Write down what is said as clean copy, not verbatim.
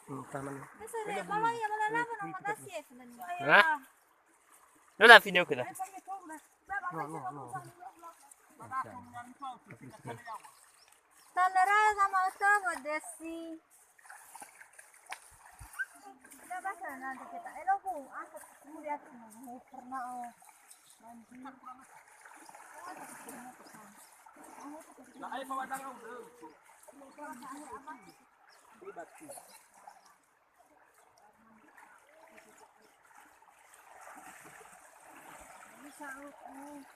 Taman. Hah? Nó làm video kìa. Tolera sama utama desi. Coba sana nanti kita. Bu, angkat kemudian mau pernah nanti. Lah ai pawadang ang batu. Bisa nanti